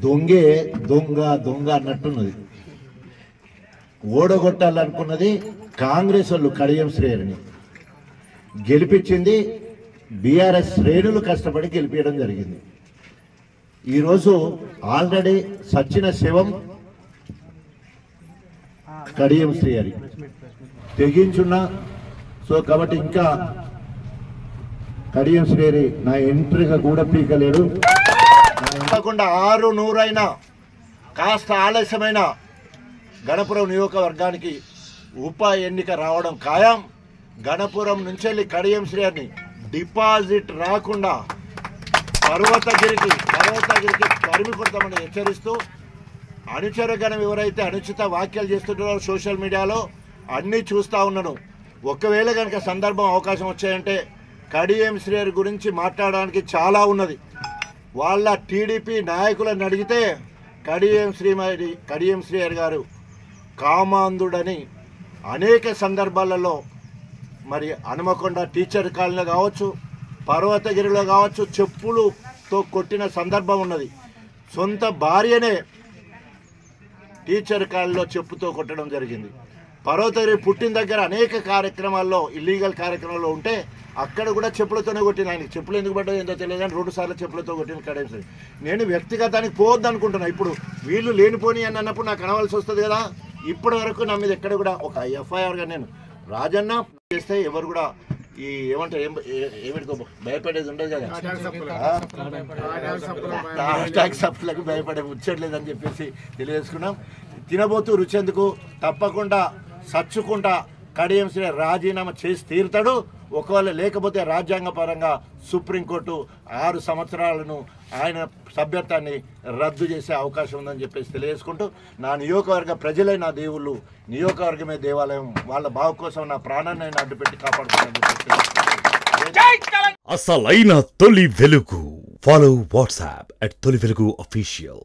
దొంగే దొంగ దొంగ అన్నట్టున్నది. ఓడగొట్టాలనుకున్నది కాంగ్రెస్ వాళ్ళు కడియం శ్రేణిని గెలిపించింది బీఆర్ఎస్ శ్రేణులు కష్టపడి గెలిపించడం జరిగింది. ఈరోజు ఆల్రెడీ సచ్చిన శవం కడియం శ్రేణి తెగించున్నా. సో కాబట్టి ఇంకా కడియం శ్రేణి నా ఎంట్రీగా కూడా పీకలేడు. కాకుండా 600 కాస్త ఆలస్యమైన గణపురం నియోజకవర్గానికి ఉప ఎన్నిక రావడం ఖాయం. గణపురం నుంచి వెళ్ళి కడియం శ్రేణి డిపాజిట్ రాకుండా పర్వతగిరికి తరిమి కొడతామని హెచ్చరిస్తూ అనుచరగణం ఎవరైతే అనుచిత వ్యాఖ్యలు చేస్తుంటారో సోషల్ మీడియాలో అన్నీ చూస్తూ ఉన్నాను. ఒకవేళ కనుక సందర్భం అవకాశం వచ్చాయంటే కడియం శ్రేణి గురించి మాట్లాడడానికి చాలా ఉన్నది. వాళ్ళ టీడీపీ నాయకులను అడిగితే కడియం శ్రీహరి గారు కామాంధుడని అనేక సందర్భాలలో మరి హనుమకొండ టీచర్ కాలనీలో కావచ్చు, పర్వతగిరిలో కావచ్చు చెప్పులతో కొట్టిన సందర్భం ఉన్నది. సొంత భార్యనే టీచర్ కాలనీలో చెప్పుతో కొట్టడం జరిగింది. పర్వతగిరి పుట్టిన దగ్గర అనేక కార్యక్రమాల్లో ఇల్లీగల్ కార్యక్రమాల్లో ఉంటే అక్కడ కూడా చెప్పులతోనే కొట్టింది. ఆయనకి చెప్పులు ఎందుకు పడ్డో ఏంటో తెలియదు కానీ 2 సార్లు చెప్పులతో కొట్టిన కడియం శ్రేణి. నేను వ్యక్తిగతానికి పోవద్దు అనుకుంటున్నా. ఇప్పుడు వీళ్ళు లేనిపోని అని అన్నప్పుడు నాకు అనవలసి వస్తుంది కదా. ఇప్పటి వరకు నా మీద ఎక్కడ కూడా ఒక ఎఫ్ఐఆర్గా నేను రాజన్న చేస్తే ఎవరు కూడా ఈ ఏమిటికో భయపడేది ఉండదు కదా. హ్యాష్ట్యాగ్ సప్పులకు భయపడే ముచ్చట్లేదని చెప్పేసి తెలియజేసుకున్నాం. తినబోతూ రుచెందుకు తప్పకుండా సచ్చుకుంటా కడియం శ్రేణి రాజీనామా చేసి తీరుతాడు. ఒకవేళ లేకపోతే రాజ్యాంగపరంగా సుప్రీంకోర్టు 6 సంవత్సరాలను ఆయన సభ్యత్వాన్ని రద్దు చేసే అవకాశం ఉందని చెప్పేసి తెలియజేసుకుంటూ నా నియోజకవర్గ ప్రజలే నా దేవుళ్ళు, నియోజకవర్గమే దేవాలయం, వాళ్ళ బావు కోసం నా ప్రాణాన్ని ఆయన అడ్డుపెట్టి కాపాడుతుందని చెప్పేసి అసలైన తొలి వెలుగు. ఫాలో వాట్సాప్ @తొలి వెలుగు official.